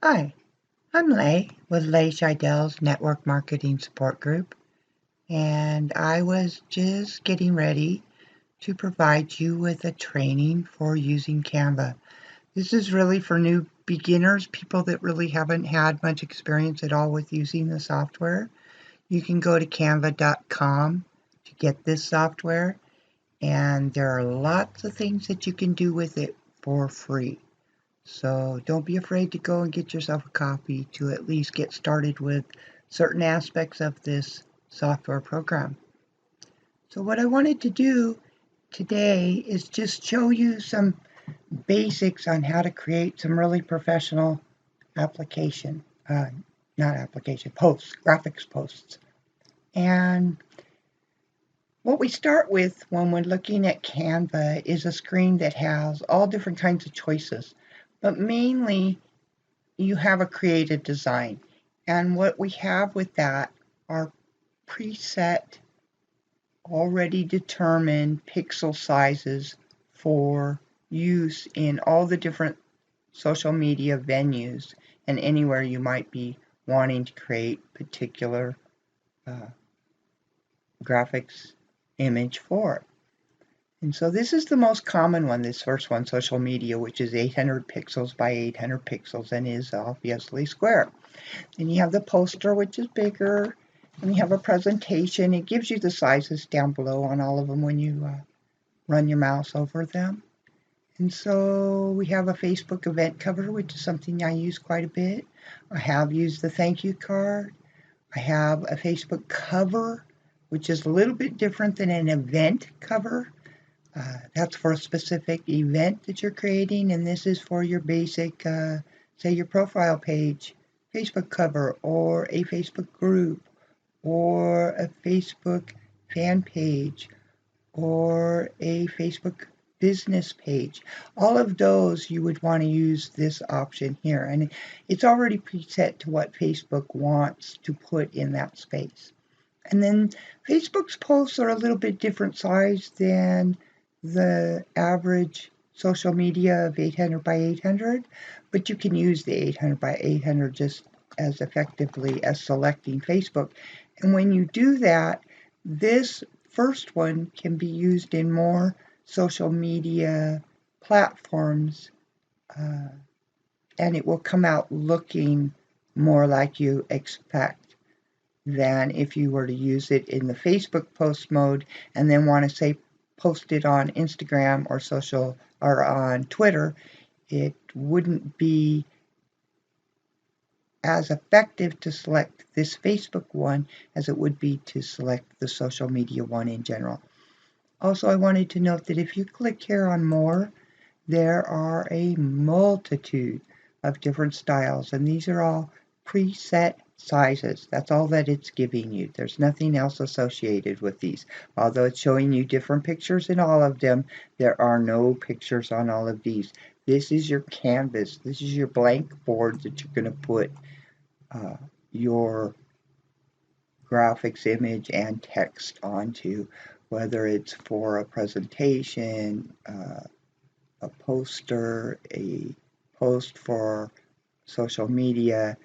Hi, I'm Lay with Lay Scheidel's Network Marketing Support Group, and I was just getting ready to provide you with a training for using Canva. This is really for new beginners, people that really haven't had much experience at all with using the software. You can go to canva.com to get this software, and there are lots of things that you can do with it for free. So don't be afraid to go and get yourself a copy to at least get started with certain aspects of this software program. So what I wanted to do today is just show you some basics on how to create some really professional application, not application, posts, graphics posts. And what we start with when we're looking at Canva is a screen that has all different kinds of choices, but mainly you have a creative design. And what we have with that are preset, already determined pixel sizes for use in all the different social media venues and anywhere you might be wanting to create particular uh, graphics image for. And so this is the most common one, this first one, social media, which is 800 pixels by 800 pixels and is obviously square. Then you have the poster, which is bigger, and you have a presentation. It gives you the sizes down below on all of them when you run your mouse over them. And so we have a Facebook event cover, which is something I use quite a bit. I have used the thank you card. I have a Facebook cover, which is a little bit different than an event cover. That's for a specific event that you're creating, and this is for your basic, say, your profile page, Facebook cover, or a Facebook group, or a Facebook fan page, or a Facebook business page. All of those you would want to use this option here, and it's already preset to what Facebook wants to put in that space. And then Facebook's posts are a little bit different size than the average social media of 800 by 800, but you can use the 800 by 800 just as effectively as selecting Facebook. And when you do that, this first one can be used in more social media platforms, and it will come out looking more like you expect than if you were to use it in the Facebook post mode and then want to say post it on Instagram or social or on Twitter. It wouldn't be as effective to select this Facebook one as it would be to select the social media one in general. Also, I wanted to note that if you click here on more, there are a multitude of different styles, and these are all preset sizes. That's all that it's giving you. There's nothing else associated with these. Although it's showing you different pictures in all of them, there are no pictures on all of these. This is your canvas. This is your blank board that you're going to put your graphics, image, and text onto, whether it's for a presentation, a poster, a post for social media.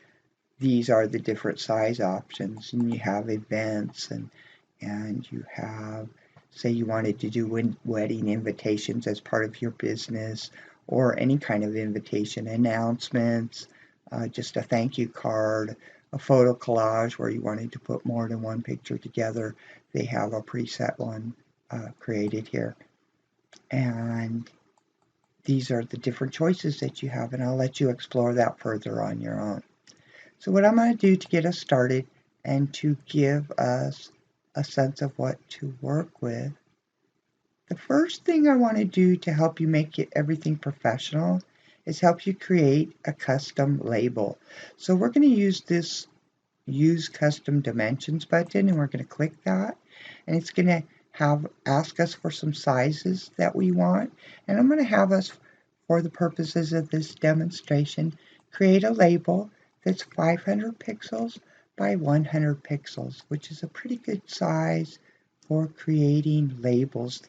These are the different size options, and you have events, and you have, say you wanted to do wedding invitations as part of your business, or any kind of invitation, announcements, just a thank you card, a photo collage where you wanted to put more than one picture together. They have a preset one created here. And these are the different choices that you have, and I'll let you explore that further on your own. So what I'm going to do to get us started and to give us a sense of what to work with, the first thing I want to do to help you make everything professional is help you create a custom label. So we're going to use this Use Custom Dimensions button, and we're going to click that, and it's going to ask us for some sizes that we want, and I'm going to have us, for the purposes of this demonstration, create a label that's 500 pixels by 100 pixels, which is a pretty good size for creating labels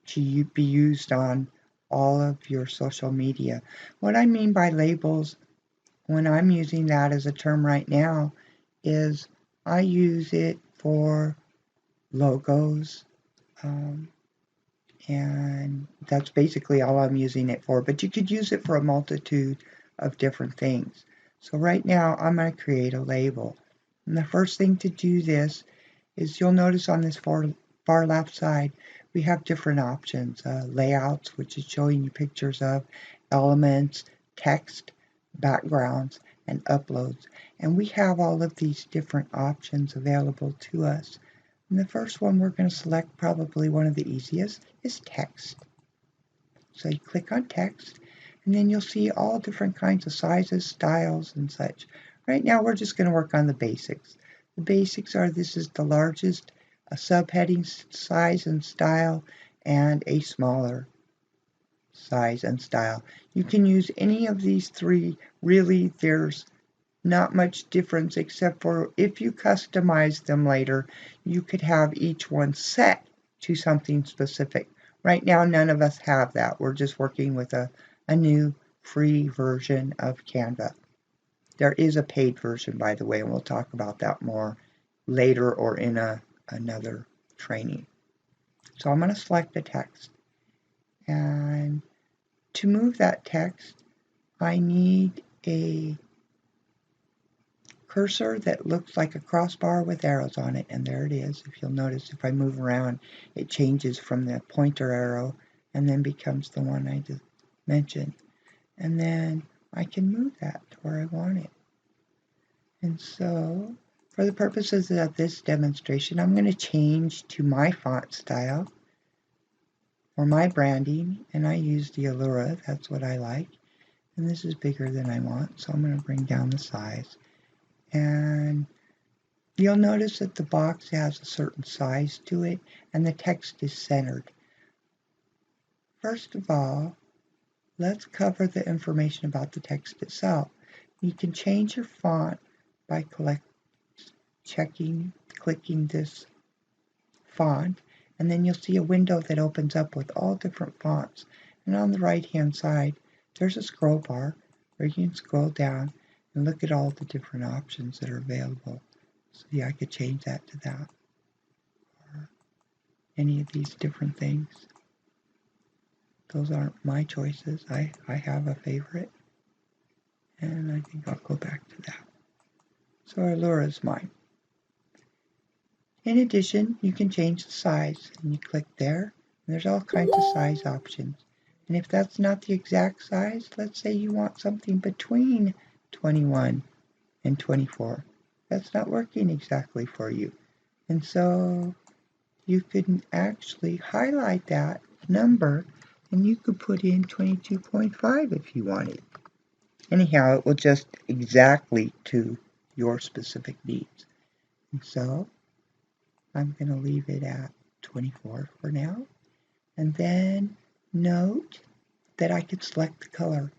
to be used on all of your social media. What I mean by labels when I'm using that as a term right now is I use it for logos, and that's basically all I'm using it for. But you could use it for a multitude of different things. So right now I'm going to create a label. And the first thing to do this is you'll notice on this far left side we have different options. Layouts, which is showing you pictures of elements, text, backgrounds, and uploads. And we have all of these different options available to us. And the first one we're going to select, probably one of the easiest, is text. So you click on text, and then you'll see all different kinds of sizes, styles, and such. Right now we're just going to work on the basics. The basics are this is the largest, a subheading size and style, and a smaller size and style. You can use any of these three. Really, there's not much difference except for if you customize them later, you could have each one set to something specific. Right now, none of us have that. We're just working with a new free version of Canva. There is a paid version, by the way, and we'll talk about that more later or in another training. So I'm going to select the text. And to move that text, I need a cursor that looks like a crossbar with arrows on it, and there it is. If you'll notice, if I move around, it changes from the pointer arrow and then becomes the one I just mentioned. And then I can move that to where I want it. And so, for the purposes of this demonstration, I'm going to change to my font style for my branding, and I use the Allura. That's what I like. And this is bigger than I want, so I'm going to bring down the size. And you'll notice that the box has a certain size to it and the text is centered. First of all, let's cover the information about the text itself. You can change your font by clicking this font, and then you'll see a window that opens up with all different fonts. And on the right hand side, there's a scroll bar where you can scroll down and look at all the different options that are available. So yeah, I could change that to that, or any of these different things. Those aren't my choices. I have a favorite, and I think I'll go back to that. So Allura is mine. In addition, you can change the size, and you click there, and there's all kinds of size options. And if that's not the exact size, let's say you want something between 21 and 24. That's not working exactly for you. And so you could actually highlight that number and you could put in 22.5 if you wanted. Anyhow, it will just exactly to your specific needs. And so I'm going to leave it at 24 for now. And then note that I could select the color.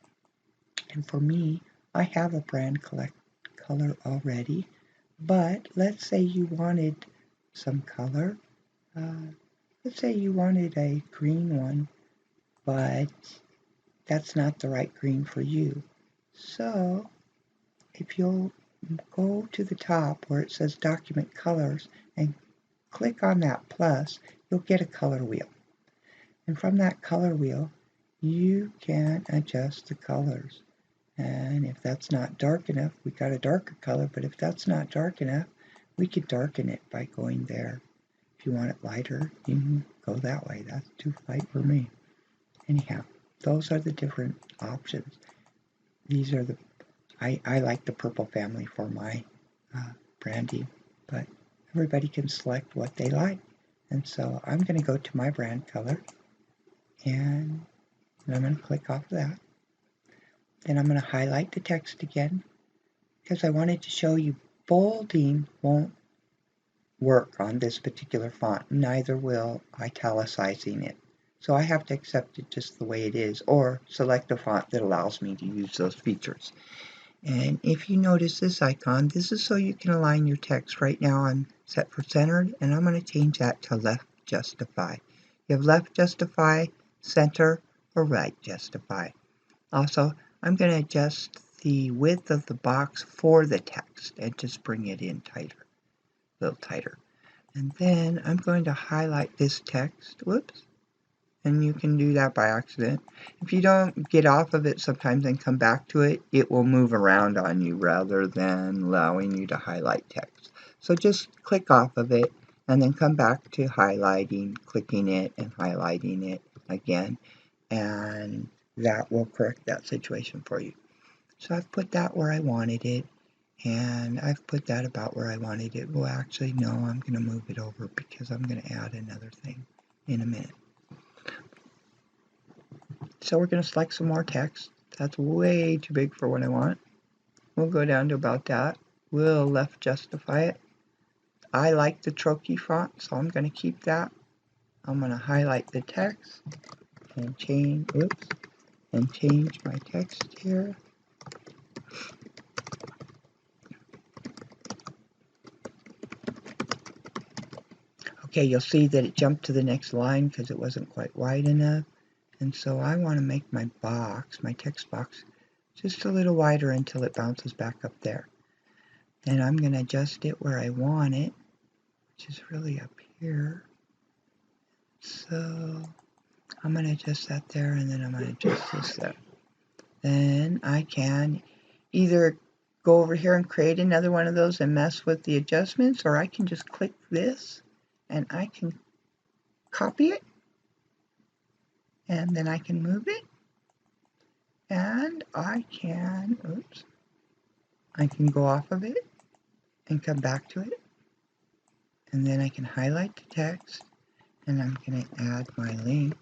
And for me, I have a brand color already. But let's say you wanted some color. Let's say you wanted a green one, but that's not the right green for you. So if you'll go to the top where it says Document Colors and click on that plus, you'll get a color wheel. And from that color wheel, you can adjust the colors. And if that's not dark enough, we got a darker color, but if that's not dark enough, we could darken it by going there. If you want it lighter, you can go that way. That's too light for me. Anyhow, those are the different options. These are the, I like the purple family for my branding, but everybody can select what they like. And so I'm going to go to my brand color, and I'm going to click off of that. Then I'm going to highlight the text again, because I wanted to show you bolding won't work on this particular font, neither will italicizing it. So I have to accept it just the way it is, or select a font that allows me to use those features. And if you notice this icon, this is so you can align your text. Right now I'm set for centered, and I'm going to change that to left justify. You have left justify, center, or right justify. Also, I'm going to adjust the width of the box for the text and just bring it in tighter, a little tighter. And then I'm going to highlight this text, whoops, and you can do that by accident. If you don't get off of it sometimes and come back to it, it will move around on you rather than allowing you to highlight text. So just click off of it and then come back to highlighting, clicking it and highlighting it again, and that will correct that situation for you. So I've put that where I wanted it, and I've put that about where I wanted it. Well, actually, no, I'm going to move it over because I'm going to add another thing in a minute. So we're going to select some more text. That's way too big for what I want. We'll go down to about that. We'll left justify it. I like the Trochee font, so I'm going to keep that. I'm going to highlight the text and change my text here. Okay, you'll see that it jumped to the next line because it wasn't quite wide enough. And so I want to make my box, my text box, just a little wider until it bounces back up there. And I'm going to adjust it where I want it, which is really up here. So I'm going to adjust that there, and then I'm going to adjust this there. Then I can either go over here and create another one of those and mess with the adjustments, or I can just click this and I can copy it, and then I can move it, and I can go off of it and come back to it, and then I can highlight the text, and I'm going to add my link.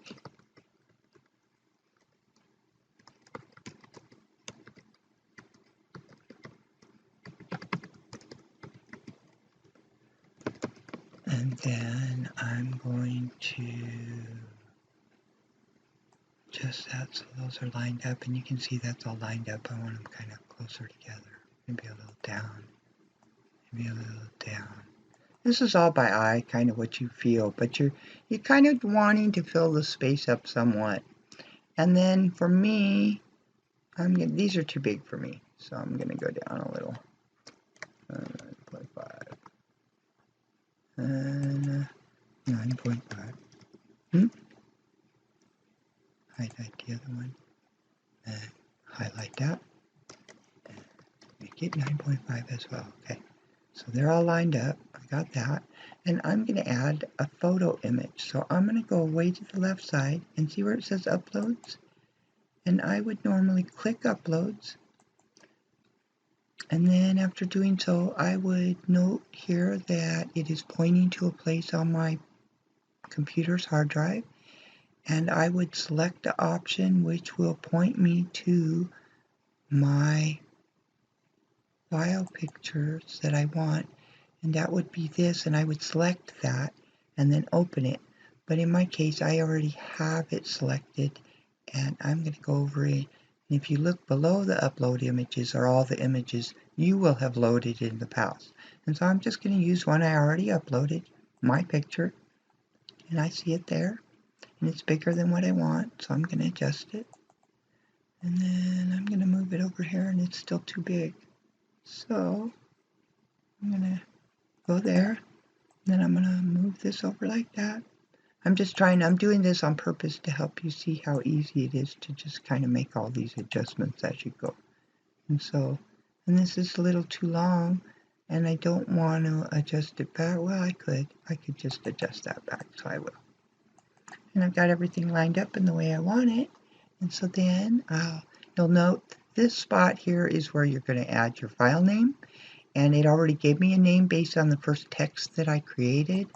And then I'm going to adjust that so those are lined up, and you can see that's all lined up. I want them kind of closer together, maybe a little down, maybe a little down. This is all by eye, kind of what you feel, but you're kind of wanting to fill the space up somewhat. And then for me, these are too big for me, so I'm going to go down a little. 9.5 and 9.5. Highlight the other one and highlight that and make it 9.5 as well. Okay, so they're all lined up. I got that, and I'm going to add a photo image. So I'm going to go way to the left side and see where it says uploads, and I would normally click uploads, and then after doing so I would note here that it is pointing to a place on my computer's hard drive, and I would select the option which will point me to my file pictures that I want, and that would be this, and I would select that and then open it. But in my case I already have it selected, and I'm going to go over it, and if you look below the upload images are all the images you will have loaded in the past. And so I'm just going to use one I already uploaded, my picture, and I see it there. And it's bigger than what I want, so I'm going to adjust it. And then I'm going to move it over here, and it's still too big. So I'm going to go there, and then I'm going to move this over like that. I'm doing this on purpose to help you see how easy it is to just kind of make all these adjustments as you go. And this is a little too long, and I don't want to adjust it back. Well, I could just adjust that back, so I will. And I've got everything lined up in the way I want it. And so then you'll note this spot here is where you're going to add your file name. And it already gave me a name based on the first text that I created.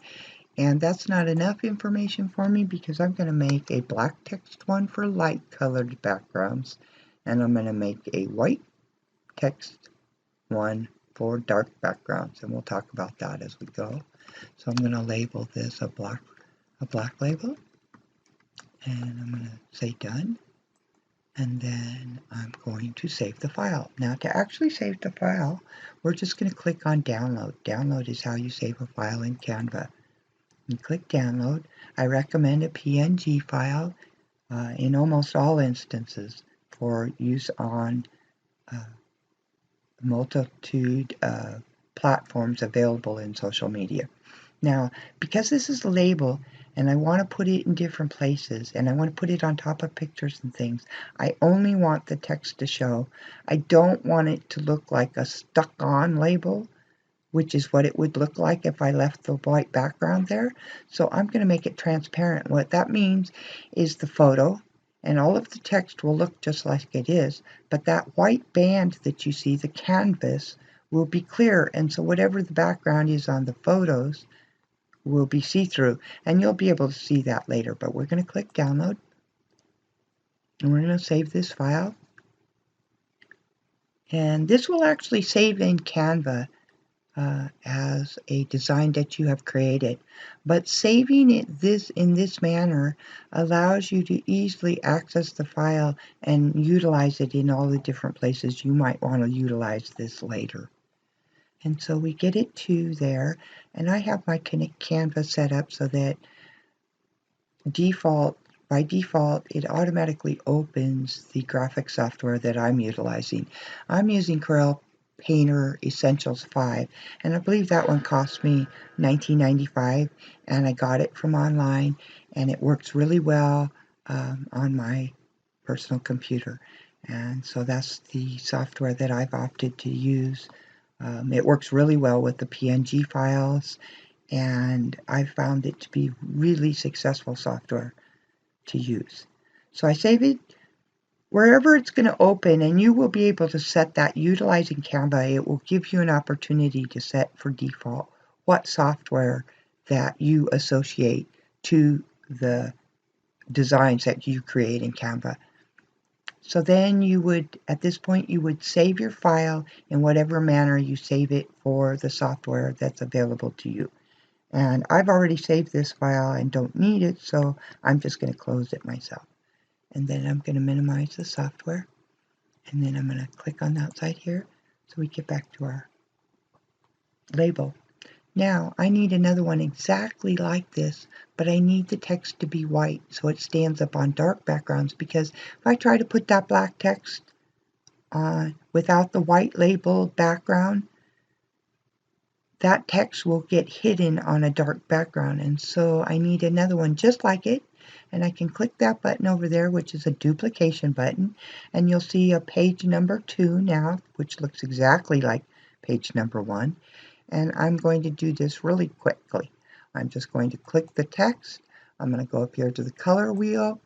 And that's not enough information for me because I'm going to make a black text one for light colored backgrounds. And I'm going to make a white text one for dark backgrounds. And we'll talk about that as we go. So I'm going to label this a black label. And I'm going to say done, and then I'm going to save the file. Now to actually save the file, we're just going to click on download. Download is how you save a file in Canva. And click download. I recommend a PNG file in almost all instances for use on multitude of platforms available in social media. Now, because this is a label and I want to put it in different places and I want to put it on top of pictures and things, I only want the text to show. I don't want it to look like a stuck-on label, which is what it would look like if I left the white background there. So I'm going to make it transparent. What that means is the photo and all of the text will look just like it is, but that white band that you see, the canvas, will be clear, and so whatever the background is on the photos will be see-through, and you'll be able to see that later. But we're going to click download, and we're going to save this file, and this will actually save in Canva as a design that you have created. But saving it in this manner allows you to easily access the file and utilize it in all the different places you might want to utilize this later. And so we get it to there, and I have my Canva set up so that by default, it automatically opens the graphic software that I'm utilizing. I'm using Corel Painter Essentials 5, and I believe that one cost me $19.95, and I got it from online, and it works really well on my personal computer. And so that's the software that I've opted to use. It works really well with the PNG files, and I found it to be really successful software to use. So I save it wherever it's going to open, and you will be able to set that utilizing Canva. It will give you an opportunity to set for default what software that you associate to the designs that you create in Canva. So then you would, at this point, you would save your file in whatever manner you save it for the software that's available to you. And I've already saved this file and don't need it, so I'm just going to close it myself. And then I'm going to minimize the software. And then I'm going to click on the outside here so we get back to our label. Now, I need another one exactly like this, but I need the text to be white so it stands up on dark backgrounds, because if I try to put that black text on without the white label background, that text will get hidden on a dark background, and so I need another one just like it, and I can click that button over there, which is a duplication button, and you'll see a page number 2 now, which looks exactly like page number 1, and I'm going to do this really quickly. I'm just going to click the text. I'm going to go up here to the color wheel.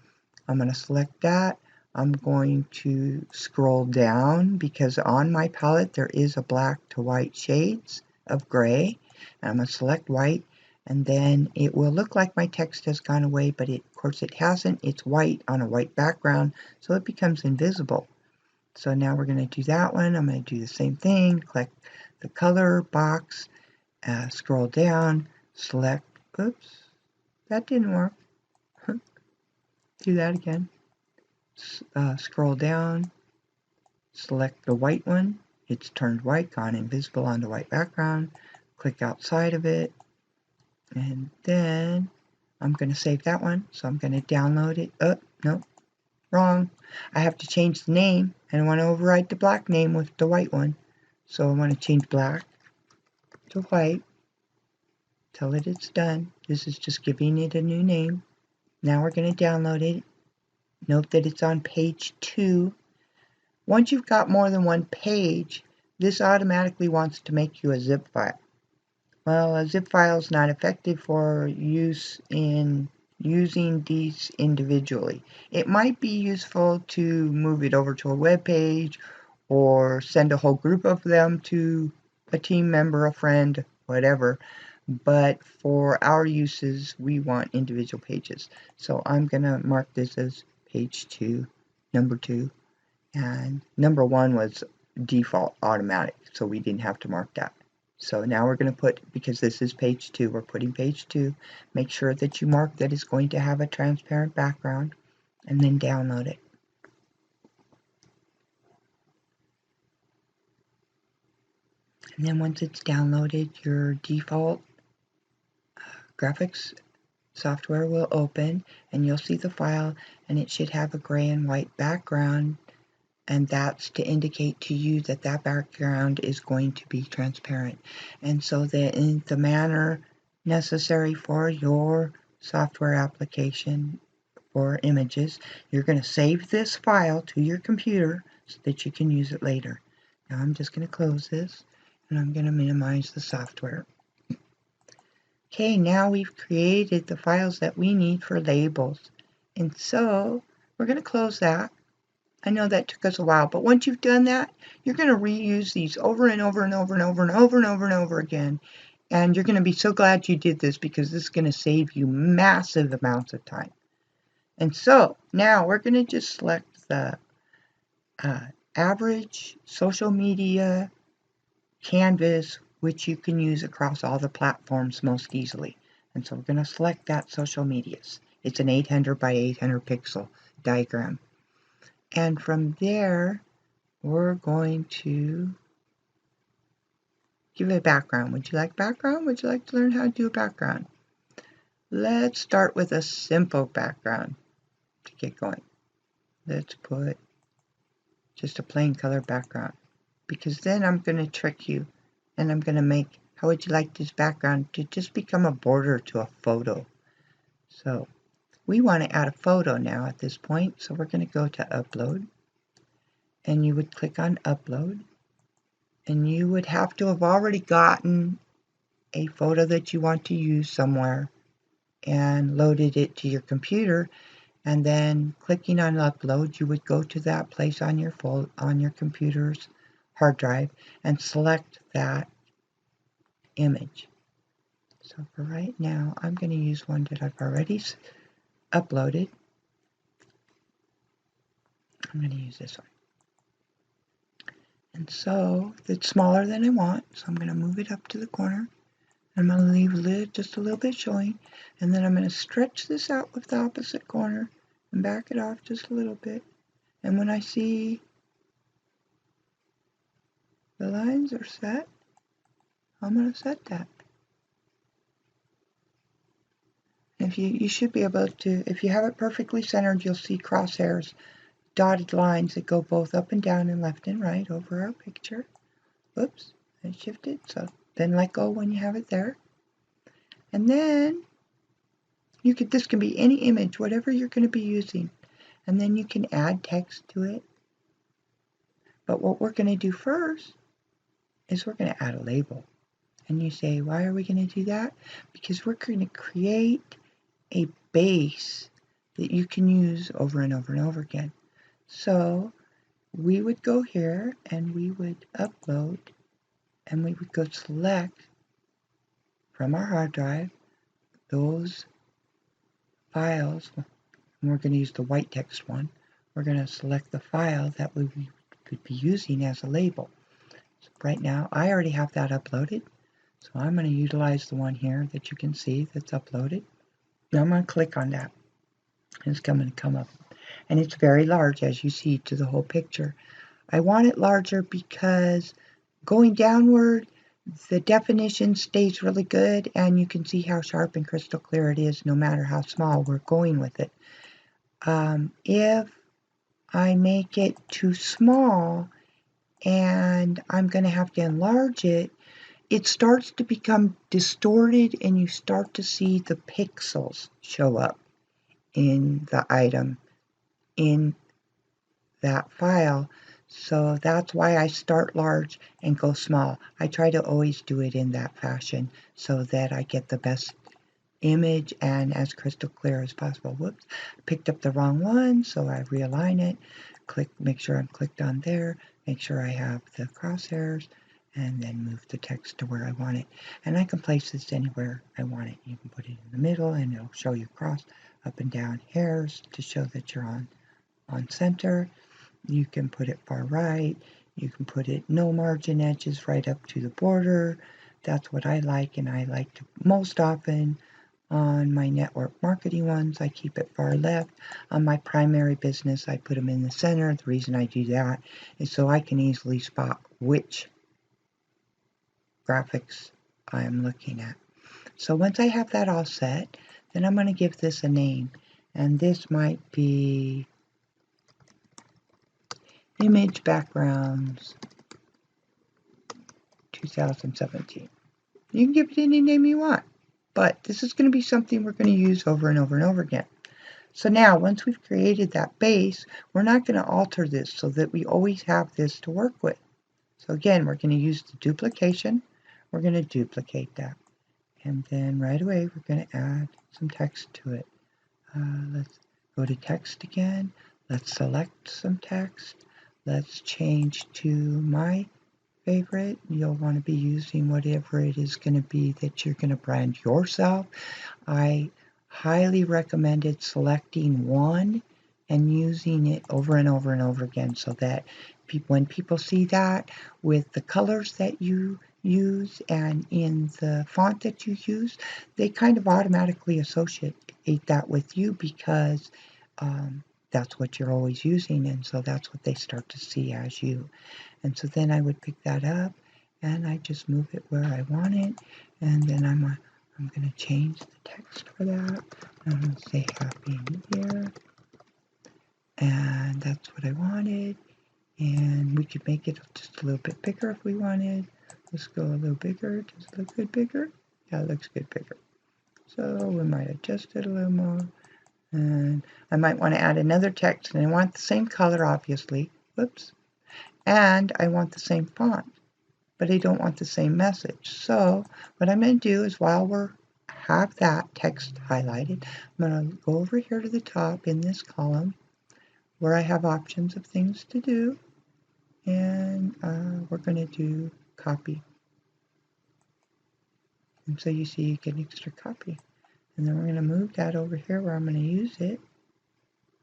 I'm going to select that. I'm going to scroll down because on my palette there is a black to white shades of gray. And I'm going to select white, and then it will look like my text has gone away, but of course it hasn't. It's white on a white background, so it becomes invisible. So now we're going to do that one. I'm going to do the same thing. Click the color box, scroll down, select, oops, that didn't work. Do that again. Scroll down, select the white one. It's turned white, gone invisible on the white background. Click outside of it, and then I'm going to save that one. So I'm going to download it. Oh, no, wrong. I have to change the name, and I want to override the black name with the white one. So I want to change black to white. Tell it it's done. This is just giving it a new name. Now we're going to download it. Note that it's on page 2. Once you've got more than one page, this automatically wants to make you a zip file. Well, a zip file is not effective for use in using these individually. It might be useful to move it over to a web page or send a whole group of them to a team member, a friend, whatever. But for our uses, we want individual pages. So I'm going to mark this as page 2, number 2. And number 1 was default automatic, so we didn't have to mark that. So now we're going to put, because this is page 2, we're putting page 2. Make sure that you mark that it's going to have a transparent background, and then download it. And then once it's downloaded, your default graphics software will open, and you'll see the file, and it should have a gray and white background And that's to indicate to you that that background is going to be transparent. And so that in the manner necessary for your software application or images, you're going to save this file to your computer so that you can use it later. Now I'm just going to close this and I'm going to minimize the software. Okay, now we've created the files that we need for labels. And so we're going to close that. I know that took us a while, but once you've done that, you're going to reuse these over and over and over and over and over and over and over again. And you're going to be so glad you did this because this is going to save you massive amounts of time. And so now we're going to just select the average social media canvas, which you can use across all the platforms most easily. And so we're going to select that social medias. It's an 800 by 800 pixel diagram. And from there, we're going to give it a background. Would you like background? Would you like to learn how to do a background? Let's start with a simple background to get going. Let's put just a plain color background, because then I'm going to trick you and I'm going to make, how would you like this background to just become a border to a photo? So we want to add a photo now at this point, so we're going to go to upload, and you would click on upload, and you would have to have already gotten a photo that you want to use somewhere and loaded it to your computer, and then clicking on upload, you would go to that place on your computer's hard drive and select that image. So for right now, I'm going to use one that I've already uploaded. I'm going to use this one. And so it's smaller than I want, so I'm going to move it up to the corner. I'm going to leave just a little bit showing, and then I'm going to stretch this out with the opposite corner and back it off just a little bit. And when I see the lines are set, I'm going to set that. If you should be able to, if you have it perfectly centered, you'll see crosshairs, dotted lines that go both up and down and left and right over our picture. Oops, I shifted, so then let go when you have it there. And then this can be any image, whatever you're going to be using. And then you can add text to it. But what we're going to do first is we're going to add a label. And you say, why are we going to do that? Because we're going to create a base that you can use over and over and over again. So we would go here and we would upload, and we would go select from our hard drive those files. And we're going to use the white text one. We're going to select the file that we could be using as a label. So right now, I already have that uploaded. So I'm going to utilize the one here that you can see that's uploaded. Now I'm going to click on that. It's going to come up. And it's very large, as you see, to the whole picture. I want it larger because going downward, the definition stays really good, and you can see how sharp and crystal clear it is no matter how small we're going with it. If I make it too small and I'm going to have to enlarge it, it starts to become distorted and you start to see the pixels show up in the item in that file. So that's why I start large and go small. I try to always do it in that fashion so that I get the best image and as crystal clear as possible. Whoops, picked up the wrong one, so I realign it, make sure I'm clicked on there, make sure I have the crosshairs, and then move the text to where I want it. And I can place this anywhere I want it. You can put it in the middle and it'll show you cross, up and down hairs to show that you're on center. You can put it far right. You can put it no margin edges right up to the border. That's what I like, and I like to most often on my network marketing ones, I keep it far left. On my primary business, I put them in the center. The reason I do that is so I can easily spot which graphics I'm looking at. So once I have that all set, then I'm going to give this a name. And this might be image backgrounds 2017. You can give it any name you want, but this is going to be something we're going to use over and over and over again. So now, once we've created that base, we're not going to alter this so that we always have this to work with. So again, we're going to use the duplication. We're going to duplicate that. And then right away, we're going to add some text to it. Let's go to text again. Let's select some text. Let's change to my favorite. You'll want to be using whatever it is going to be that you're going to brand yourself. I highly recommended selecting one and using it over and over and over again so that when people see that with the colors that you use and in the font that you use, they kind of automatically associate that with you because that's what you're always using, and so that's what they start to see as you. And so then I would pick that up and I just move it where I want it, and then I'm going to change the text for that. I'm going to say Happy New Year, and that's what I wanted. And we could make it just a little bit bigger if we wanted. Let's go a little bigger. Does it look good bigger? Yeah, it looks good bigger. So we might adjust it a little more. And I might want to add another text, and I want the same color, obviously. Whoops. And I want the same font, but I don't want the same message. So what I'm going to do is while we have that text highlighted, I'm going to go over here to the top in this column where I have options of things to do, and we're going to do copy. And so you see you get an extra copy. And then we're going to move that over here where I'm going to use it.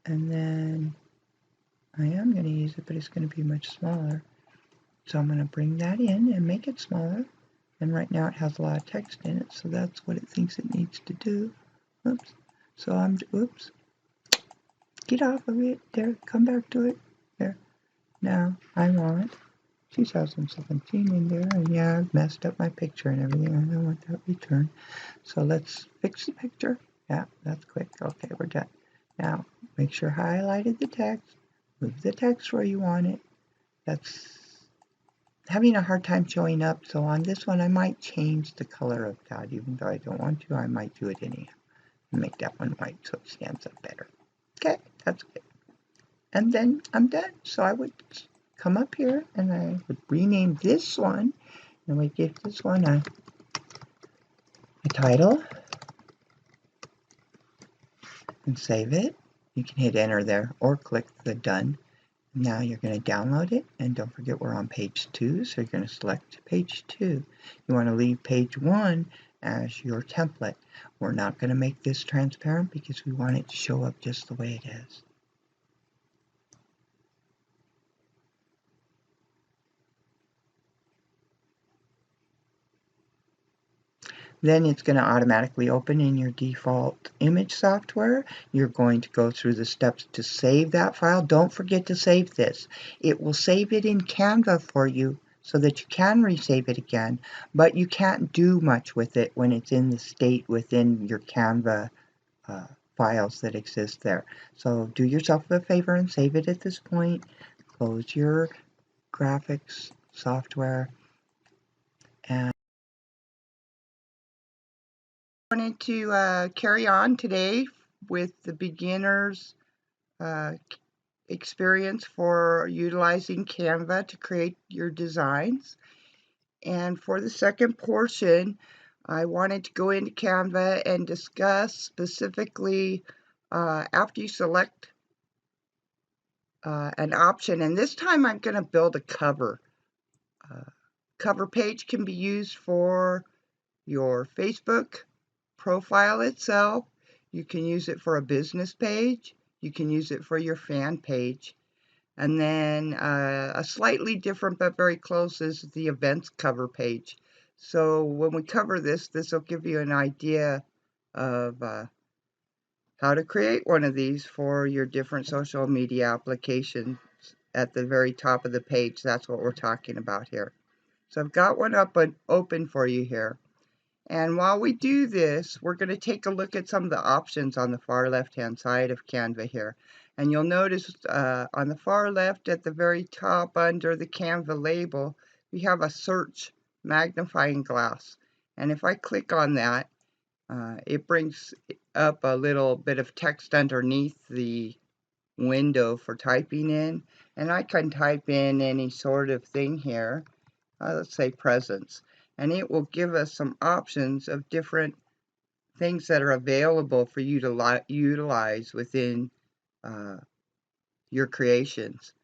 And then I am going to use it, but it's going to be much smaller. So I'm going to bring that in and make it smaller. And right now it has a lot of text in it, so that's what it thinks it needs to do. Oops. So oops. Get off of it. There, come back to it. There. Now I want 2017 in there, and yeah, I've messed up my picture and everything. I don't want that returned. So let's fix the picture. Yeah, that's quick. Okay, we're done. Now, make sure I highlighted the text. Move the text where you want it. That's having a hard time showing up, so on this one I might change the color of that. Even though I don't want to, I might do it anyhow. Make that one white so it stands up better. Okay, that's good. And then I'm done. So I would come up here and I would rename this one, and we give this one a title and save it. You can hit enter there or click the done. Now you're going to download it, and don't forget we're on page 2, so you're going to select page 2. You want to leave page 1 as your template. We're not going to make this transparent because we want it to show up just the way it is. Then it's going to automatically open in your default image software. You're going to go through the steps to save that file. Don't forget to save this. It will save it in Canva for you so that you can resave it again, but you can't do much with it when it's in the state within your Canva files that exist there. So do yourself a favor and save it at this point. Close your graphics software, and I wanted to carry on today with the beginner's experience for utilizing Canva to create your designs. And for the second portion, I wanted to go into Canva and discuss specifically after you select an option, and this time I'm going to build a cover. Cover page can be used for your Facebook profile itself. You can use it for a business page. You can use it for your fan page. And then a slightly different but very close is the events cover page. So when we cover this, this will give you an idea of how to create one of these for your different social media applications. At the very top of the page, that's what we're talking about here. So I've got one up and open for you here. And while we do this, we're going to take a look at some of the options on the far left-hand side of Canva here. And you'll notice on the far left at the very top under the Canva label, we have a search magnifying glass. And if I click on that, it brings up a little bit of text underneath the window for typing in. And I can type in any sort of thing here. Let's say presents, and it will give us some options of different things that are available for you to utilize within uh, your creations.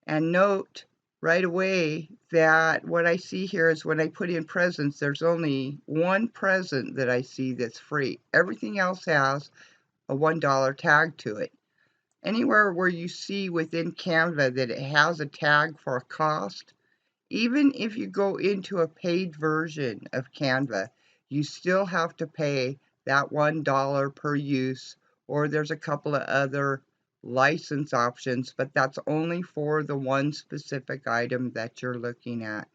And note right away that what I see here is when I put in presents, there's only one present that I see that's free. Everything else has a $1 tag to it. Anywhere where you see within Canva that it has a tag for a cost, even if you go into a paid version of Canva, you still have to pay that $1 per use, or there's a couple of other license options, but that's only for the one specific item that you're looking at.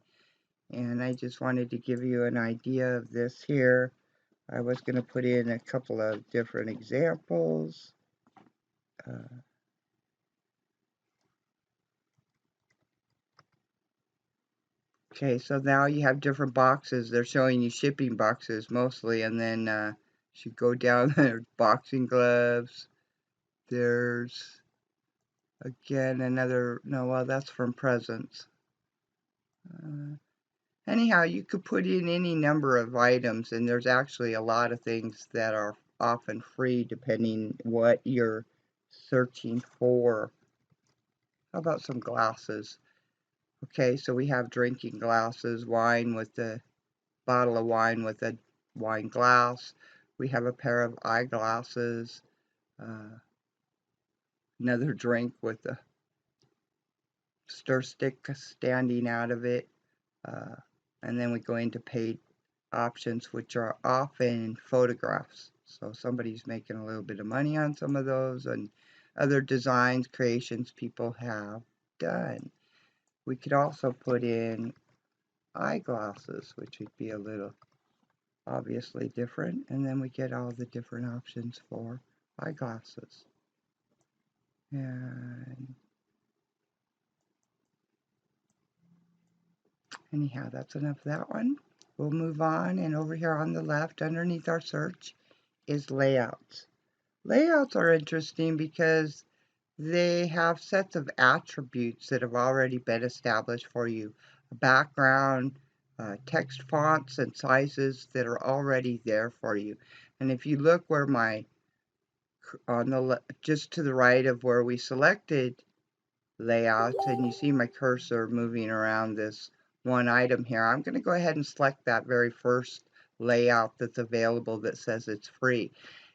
And I just wanted to give you an idea of this here. I was going to put in a couple of different examples. Okay, so now you have different boxes. They're showing you shipping boxes mostly, and then you go down there, boxing gloves. There's again another, no, well, that's from presents. Anyhow, you could put in any number of items, and there's actually a lot of things that are often free depending what you're searching for. How about some glasses? Okay, so we have drinking glasses, wine with the bottle of wine with a wine glass. We have a pair of eyeglasses, uh, another drink with a stir stick standing out of it, uh, and then we go into paid options, which are often photographs. So somebody's making a little bit of money on some of those, and other designs, creations people have done. We could also put in eyeglasses, which would be a little obviously different, and then we get all the different options for eyeglasses. And anyhow, that's enough of that one. We'll move on, and over here on the left underneath our search is layouts. Layouts are interesting because they have sets of attributes that have already been established for you. A background, text fonts and sizes that are already there for you. And if you look where my on the just to the right of where we selected layouts, and you see my cursor moving around this one item here, I'm going to go ahead and select that very first layout that's available that says it's free.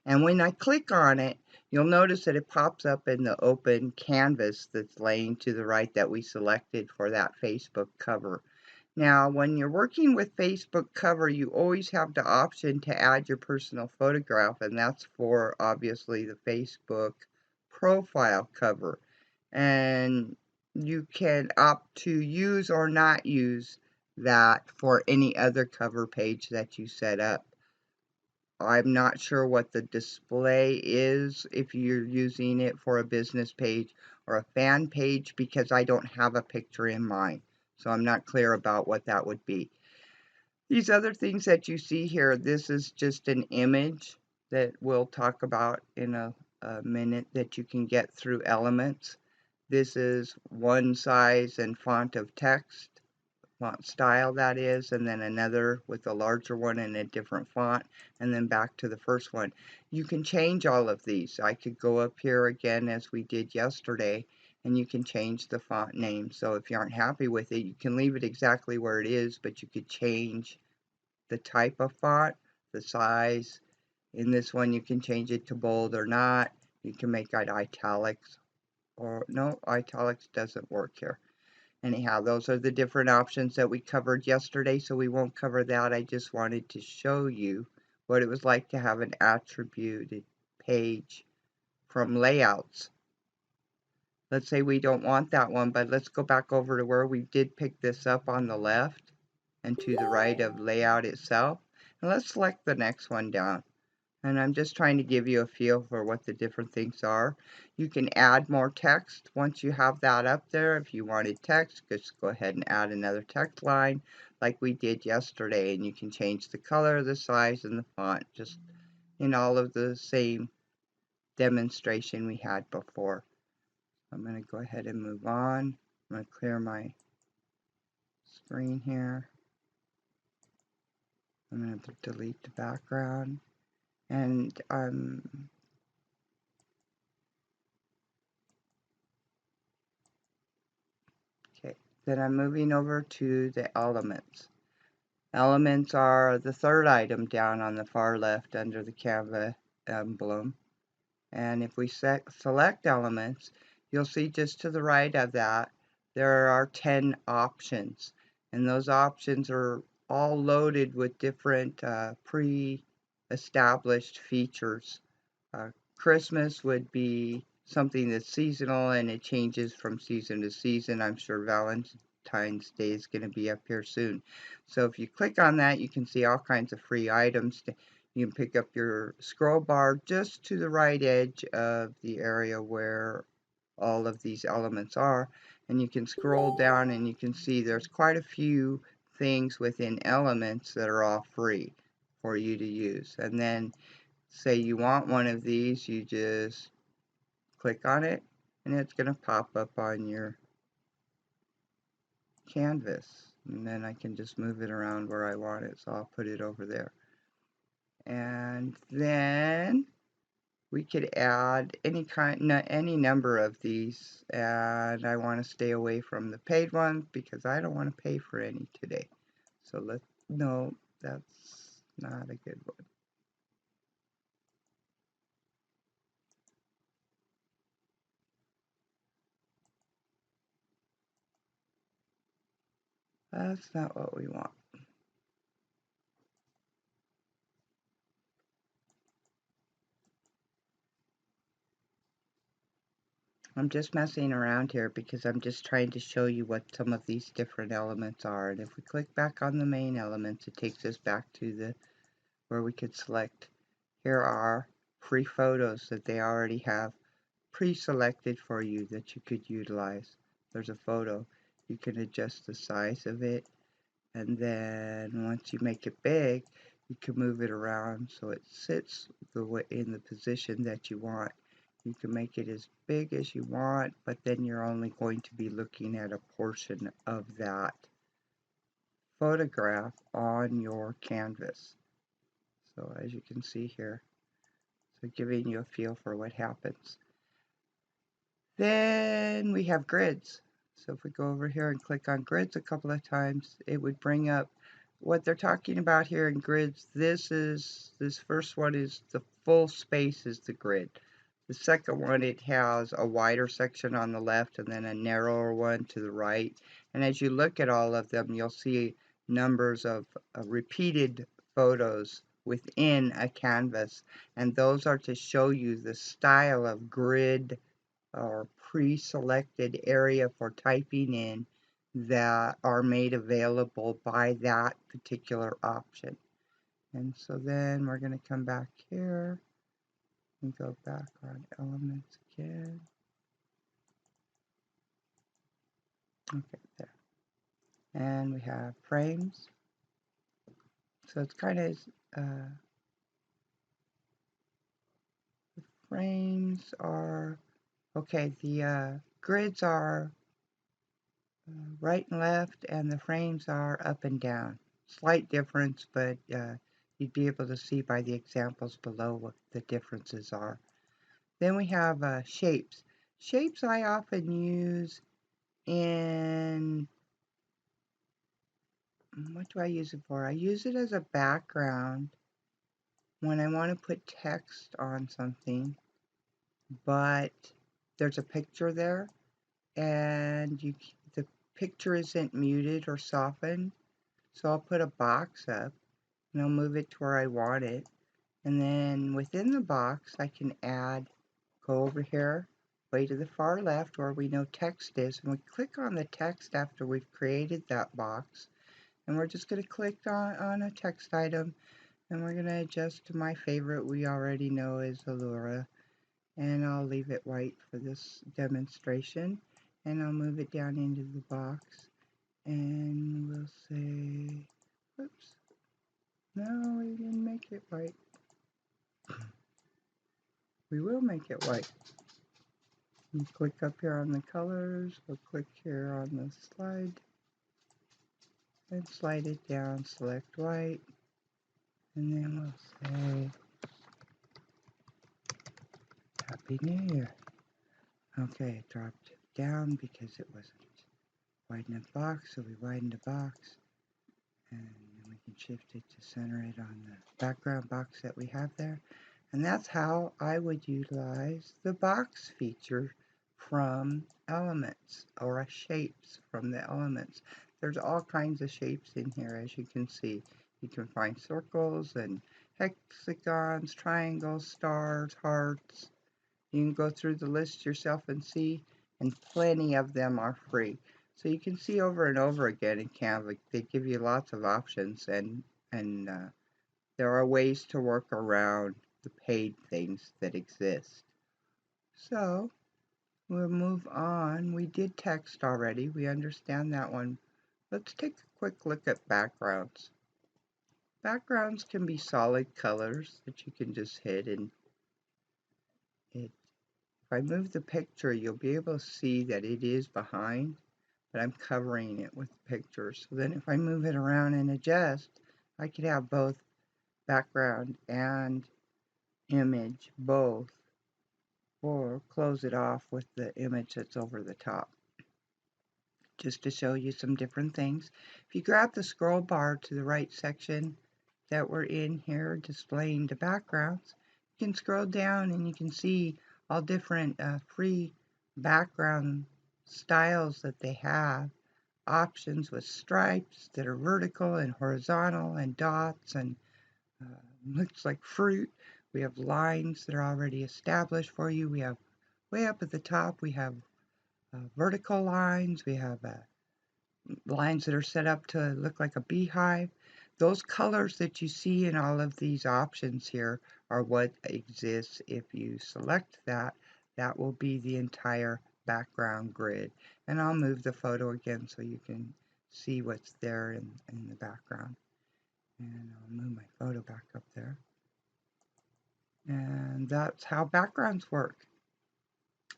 And when I click on it, you'll notice that it pops up in the open canvas that's laying to the right that we selected for that Facebook cover. Now, when you're working with Facebook cover, you always have the option to add your personal photograph, and that's for obviously the Facebook profile cover. And you can opt to use or not use that for any other cover page that you set up. I'm not sure what the display is if you're using it for a business page or a fan page, because I don't have a picture in mind. So I'm not clear about what that would be. These other things that you see here, this is just an image that we'll talk about in a minute that you can get through Elements. This is one size and font of text. Font style that is, and then another with a larger one and a different font, and then back to the first one. You can change all of these. I could go up here again as we did yesterday, and you can change the font name. So if you aren't happy with it, you can leave it exactly where it is, but you could change the type of font, the size. In this one, you can change it to bold or not. You can make it italics, or no, italics doesn't work here. Anyhow, those are the different options that we covered yesterday, so we won't cover that. I just wanted to show you what it was like to have an attributed page from layouts. Let's say we don't want that one, but let's go back over to where we did pick this up on the left and to the right of layout itself. And let's select the next one down. And I'm just trying to give you a feel for what the different things are. You can add more text once you have that up there. If you wanted text, just go ahead and add another text line like we did yesterday, and you can change the color, the size, and the font just in all of the same demonstration we had before. I'm going to go ahead and move on. I'm going to clear my screen here. I'm going to delete the background, and okay, then I'm moving over to the elements. Elements are the third item down on the far left under the Canva emblem. And if we select elements, you'll see just to the right of that, there are 10 options. And those options are all loaded with different pre-established features. Christmas would be something that's seasonal and it changes from season to season. I'm sure Valentine's Day is going to be up here soon. So if you click on that, you can see all kinds of free items. You can pick up your scroll bar just to the right edge of the area where all of these elements are, and you can scroll down and you can see there's quite a few things within elements that are all free for you to use. And then say you want one of these, you just click on it and it's going to pop up on your canvas, and then I can just move it around where I want it, so I'll put it over there. And then we could add any number of these, and I want to stay away from the paid ones because I don't want to pay for any today. So no, that's not a good one. That's not what we want. I'm just messing around here because I'm just trying to show you what some of these different elements are. And if we click back on the main elements, it takes us back to where we could select. Here are free photos that they already have pre-selected for you that you could utilize. There's a photo. You can adjust the size of it, and then once you make it big, you can move it around so it sits in the position that you want. You can make it as big as you want, but then you're only going to be looking at a portion of that photograph on your canvas. So as you can see here, so giving you a feel for what happens. Then we have grids. So if we go over here and click on grids a couple of times, it would bring up what they're talking about here in grids. This first one is the full space is the grid. The second one, it has a wider section on the left and then a narrower one to the right. And as you look at all of them, you'll see numbers of repeated photos within a canvas. And those are to show you the style of grid or pre-selected area for typing in that are made available by that particular option. And so then we're going to come back here and go back on elements again. Okay, there. And we have frames. So it's kind of, the frames are, okay, the grids are right and left, and the frames are up and down. Slight difference, but you'd be able to see by the examples below what the differences are. Then we have shapes. Shapes I often use in, what do I use it for? I use it as a background when I want to put text on something, but there's a picture there, and the picture isn't muted or softened. So I'll put a box up and I'll move it to where I want it. And then within the box, I can go over here, way to the far left where we know text is, and we click on the text after we've created that box. And we're just going to click on a text item. And we're going to adjust to my favorite we already know is Allura. And I'll leave it white for this demonstration. And I'll move it down into the box. And we'll say, whoops, no, we didn't make it white. We will make it white. You click up here on the colors, we'll click here on the slide, and slide it down, select white, and then we'll say, Happy New Year. Okay, it dropped down because it wasn't widen the box, so we widen the box, and then we can shift it to center it on the background box that we have there. And that's how I would utilize the box feature from elements, or shapes from the elements. There's all kinds of shapes in here, as you can see. You can find circles and hexagons, triangles, stars, hearts. You can go through the list yourself and see, and plenty of them are free. So you can see over and over again in Canva. They give you lots of options, and there are ways to work around the paid things that exist. So we'll move on. We did text already. We understand that one. Let's take a quick look at backgrounds. Backgrounds can be solid colors that you can just hit, and if I move the picture, you'll be able to see that it is behind, but I'm covering it with pictures. So then if I move it around and adjust, I could have both background and image, both, or close it off with the image that's over the top. Just to show you some different things. If you grab the scroll bar to the right section that we're in here displaying the backgrounds, you can scroll down and you can see all different free background styles that they have. Options with stripes that are vertical and horizontal and dots and looks like fruit. We have lines that are already established for you. We have way up at the top, we have vertical lines. We have lines that are set up to look like a beehive. Those colors that you see in all of these options here are what exists. If you select that, that will be the entire background grid. And I'll move the photo again so you can see what's there in the background. And I'll move my photo back up there. And that's how backgrounds work.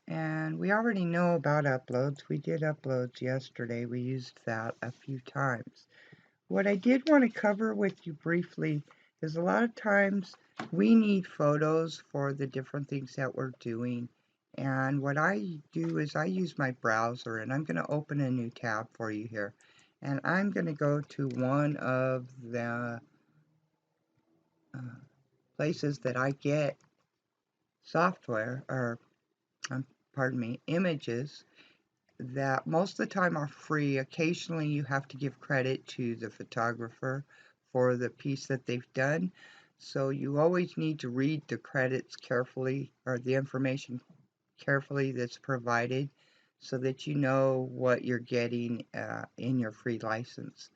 And we already know about uploads. We did uploads yesterday. We used that a few times. What I did want to cover with you briefly is a lot of times we need photos for the different things that we're doing. And what I do is I use my browser, and I'm going to open a new tab for you here. And I'm going to go to one of the places that I get software, or pardon me, images that most of the time are free. Occasionally you have to give credit to the photographer for the piece that they've done. So you always need to read the credits carefully, or the information carefully that's provided, so that you know what you're getting in your free license.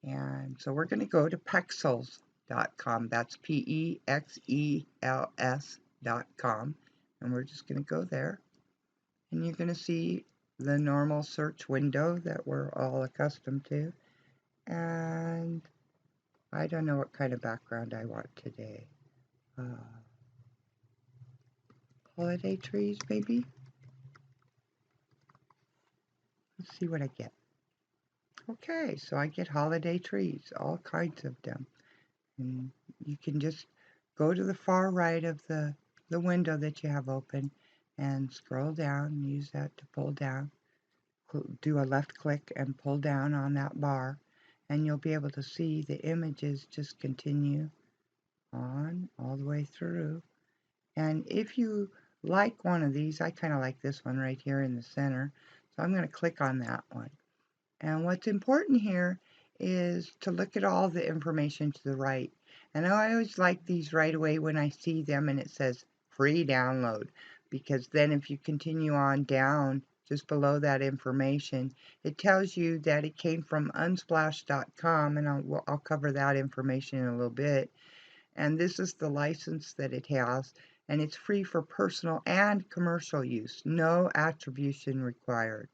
And so we're going to go to pexels.com. That's PEXELS.com. And we're just going to go there. And you're going to see the normal search window that we're all accustomed to. And I don't know what kind of background I want today. Holiday trees, maybe? Let's see what I get. Okay, so I get holiday trees, all kinds of them. And you can just go to the far right of the window that you have open and scroll down, use that to pull down. Do a left click and pull down on that bar, and you'll be able to see the images just continue on all the way through. And if you like one of these, I kind of like this one right here in the center, so I'm going to click on that one. And what's important here is to look at all the information to the right. And I always like these right away when I see them and it says free download, because then if you continue on down just below that information, it tells you that it came from unsplash.com, and I'll cover that information in a little bit. And this is the license that it has, and it's free for personal and commercial use. No attribution required.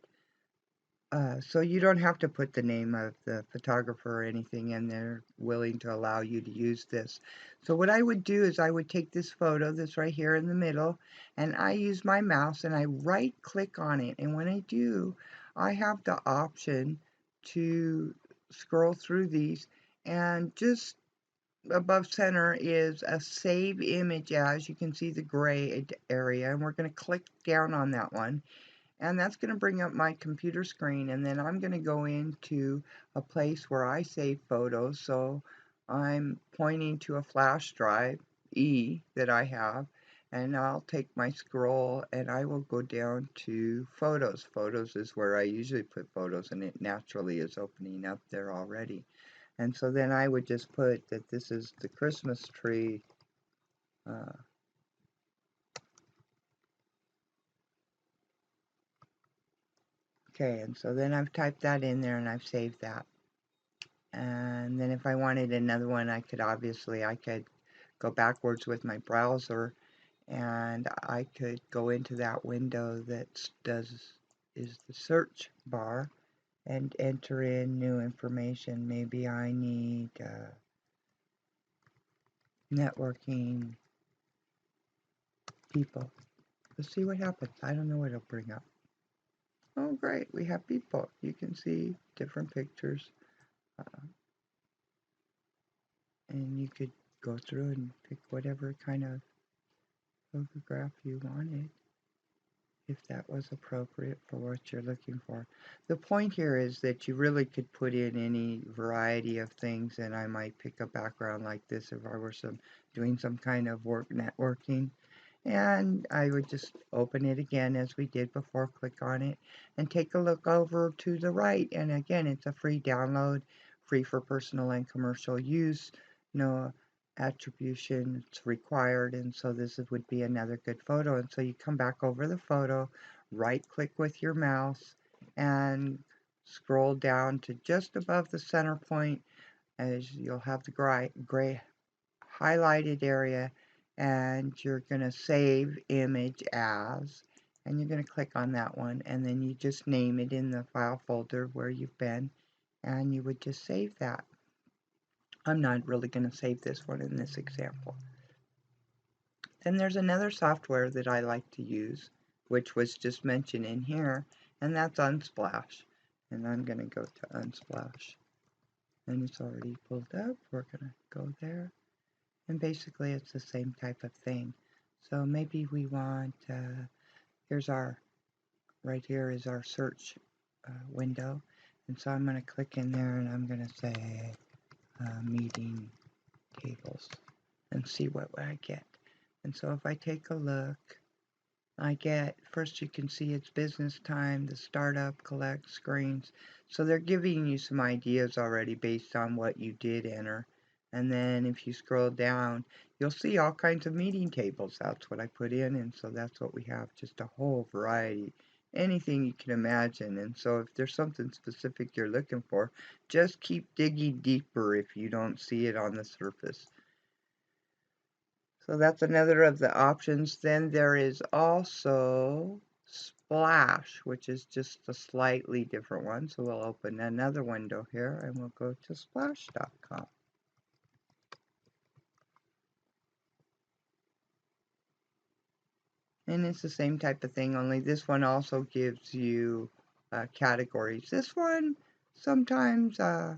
So you don't have to put the name of the photographer or anything in there, willing to allow you to use this. So what I would do is I would take this photo that's right here in the middle, and I use my mouse and I right click on it. And when I do, I have the option to scroll through these, and just above center is a save image as. You can see the gray area, and we're going to click down on that one. And that's going to bring up my computer screen, and then I'm going to go into a place where I save photos. So I'm pointing to a flash drive, E, that I have, and I'll take my scroll and I will go down to photos. Photos is where I usually put photos, and it naturally is opening up there already. And so then I would just put that this is the Christmas tree. Okay, and so then I've typed that in there and I've saved that. And then if I wanted another one, I could go backwards with my browser, and I could go into that window that is the search bar, and enter in new information. Maybe I need networking people. Let's see what happens. I don't know what it'll bring up. Oh, great. We have people. You can see different pictures, and you could go through and pick whatever kind of photograph you wanted, if that was appropriate for what you're looking for. The point here is that you really could put in any variety of things, and I might pick a background like this if I were doing some kind of work networking. And I would just open it again as we did before, click on it, and take a look over to the right. And again, it's a free download, free for personal and commercial use. No attribution it's required, and so this would be another good photo. And so you come back over the photo, right click with your mouse, and scroll down to just above the center point, as you'll have the gray highlighted area, and you're going to save image as, and you're going to click on that one, and then you just name it in the file folder where you've been, and you would just save that. I'm not really going to save this one in this example. Then there's another software that I like to use, which was just mentioned in here, and that's Unsplash. And I'm going to go to Unsplash, and it's already pulled up. We're going to go there. And basically it's the same type of thing. So maybe we want, here's right here is our search window. And so I'm going to click in there, and I'm going to say meeting tables, and see what I get. And so if I take a look, I get, first you can see it's business time, the startup, collect screens. So they're giving you some ideas already based on what you did enter. And then if you scroll down, you'll see all kinds of meeting tables. That's what I put in, and so that's what we have, just a whole variety. Anything you can imagine. And so if there's something specific you're looking for, just keep digging deeper if you don't see it on the surface. So that's another of the options. Then there is also Splash, which is just a slightly different one. So we'll open another window here, and we'll go to splash.com. And it's the same type of thing, only this one also gives you categories. This one, sometimes I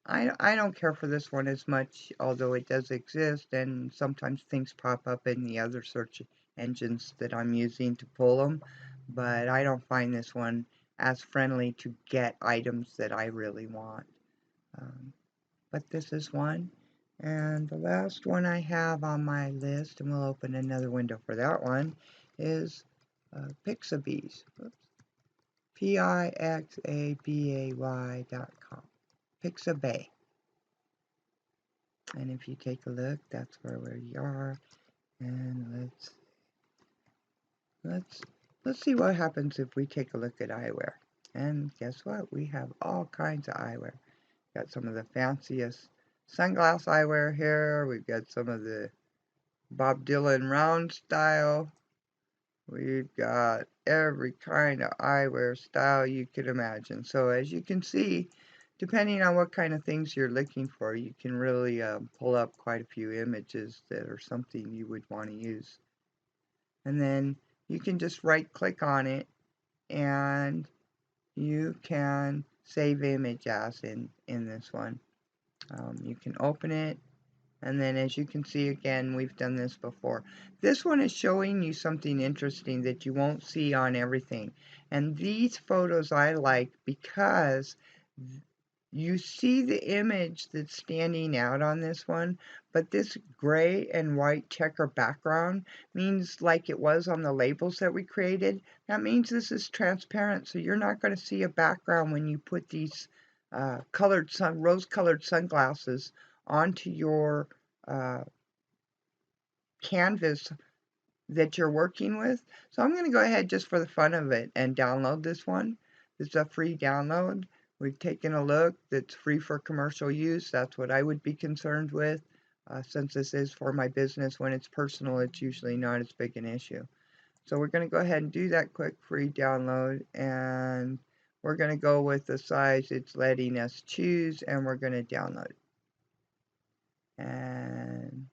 don't care for this one as much, although it does exist, and sometimes things pop up in the other search engines that I'm using to pull them, but I don't find this one as friendly to get items that I really want. But this is one. And the last one I have on my list, and we'll open another window for that one, is Pixabees. Pixabay.com. Pixabay. And if you take a look, that's where we are. And let's see what happens if we take a look at eyewear. And guess what? We have all kinds of eyewear. Got some of the fanciest sunglass eyewear here. We've got some of the Bob Dylan round style. We've got every kind of eyewear style you could imagine. So as you can see, depending on what kind of things you're looking for, you can really pull up quite a few images that are something you would want to use. And then you can just right click on it and you can save image as in this one. You can open it, and then as you can see, again, we've done this before. This one is showing you something interesting that you won't see on everything. And these photos I like because you see the image that's standing out on this one, but this gray and white checker background means, like it was on the labels that we created, that means this is transparent, so you're not going to see a background when you put these rose-colored sunglasses onto your canvas that you're working with. So I'm going to go ahead just for the fun of it and download this one. This is a free download. We've taken a look. That's free for commercial use. That's what I would be concerned with. Since this is for my business, when it's personal, it's usually not as big an issue. So we're going to go ahead and do that quick free download, and we're going to go with the size it's letting us choose, and we're going to download it. And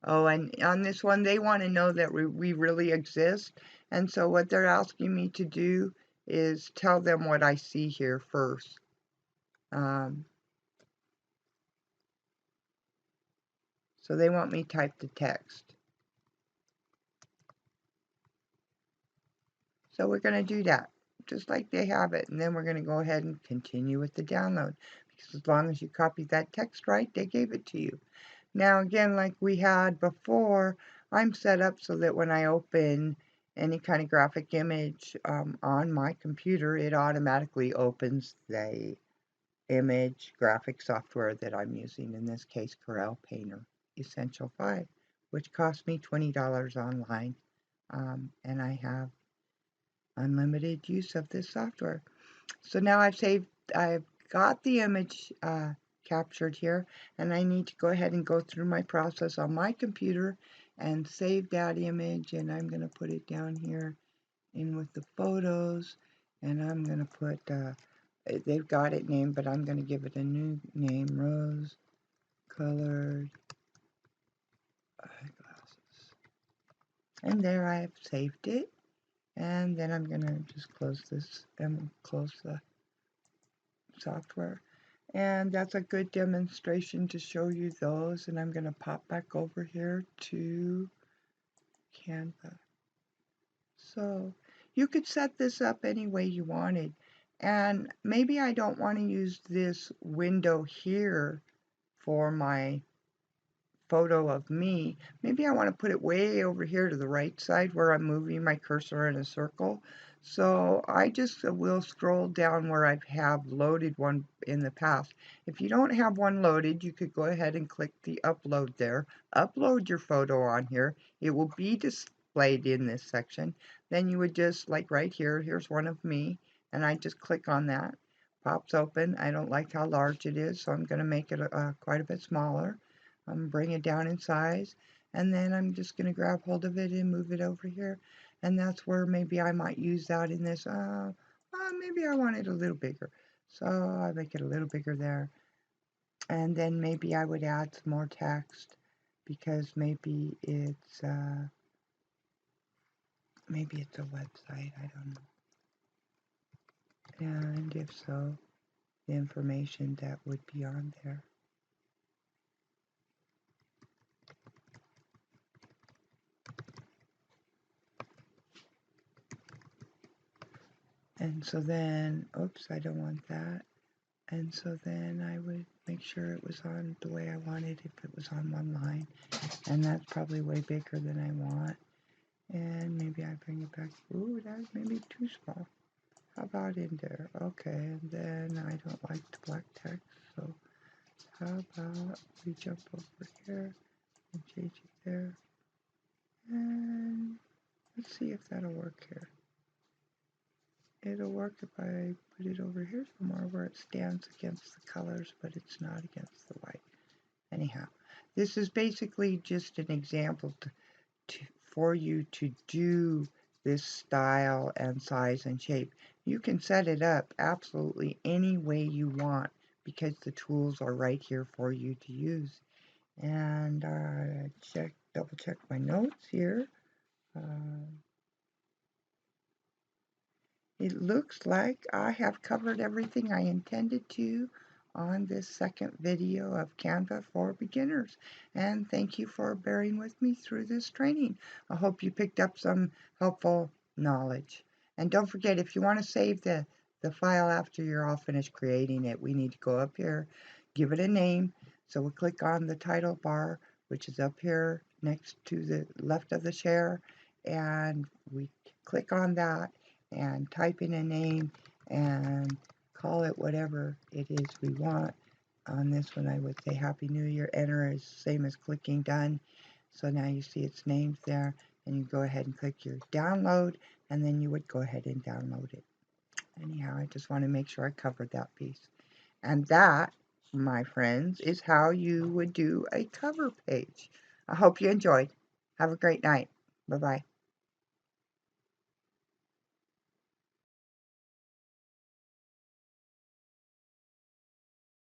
oh, and on this one, they want to know that we really exist. And so what they're asking me to do is tell them what I see here first. So they want me to type the text. So we're going to do that, just like they have it. And then we're going to go ahead and continue with the download. Because as long as you copy that text right, they gave it to you. Now, again, like we had before, I'm set up so that when I open any kind of graphic image on my computer, it automatically opens the image graphic software that I'm using, in this case, Corel Painter Essential 5, which cost me $20 online, and I have unlimited use of this software. So now I've got the image captured here, and I need to go ahead and go through my process on my computer and save that image, and I'm going to put it down here in with the photos, and I'm going to put, they've got it named, but I'm going to give it a new name, Rose Colored Eyeglasses. And there I have saved it, and then I'm going to just close this and close the software. And that's a good demonstration to show you those. And I'm going to pop back over here to Canva. So you could set this up any way you wanted. And maybe I don't want to use this window here for my photo of me. Maybe I want to put it way over here to the right side where I'm moving my cursor in a circle. So I just will scroll down where I have loaded one in the past. If you don't have one loaded, you could go ahead and click the upload there. Upload your photo on here. It will be displayed in this section. Then you would just, like right here, here's one of me, and I just click on that. Pops open. I don't like how large it is, so I'm going to make it quite a bit smaller. Bring it down in size, and then I'm just going to grab hold of it and move it over here, and that's where maybe I might use that in this. Maybe I want it a little bigger, so I make it a little bigger there, and then maybe I would add some more text because maybe it's a website, I don't know, and if so, the information that would be on there. And so then, oops, I don't want that. And so then I would make sure it was on the way I wanted if it was on one line. And that's probably way bigger than I want. And maybe I bring it back. Ooh, that's maybe too small. How about in there? Okay, and then I don't like the black text. So how about we jump over here and change it there. And let's see if that'll work here. it'll work if I put it over here somewhere where it stands against the colors, but it's not against the white. Anyhow, this is basically just an example for you to do this style and size and shape. You can set it up absolutely any way you want because the tools are right here for you to use. And double check my notes here. It looks like I have covered everything I intended to on this second video of Canva for beginners. And thank you for bearing with me through this training. I hope you picked up some helpful knowledge. And don't forget, if you want to save the file after you're all finished creating it, we need to go up here, give it a name. So we'll click on the title bar, which is up here next to the left of the share, and we click on that and type in a name and call it whatever it is we want. On this one, I would say Happy New Year. Enter is same as clicking done. So now you see its names there, and you go ahead and click your download, and then you would go ahead and download it. Anyhow, I just want to make sure I covered that piece. And that, my friends, is how you would do a cover page. I hope you enjoyed. Have a great night. Bye-bye.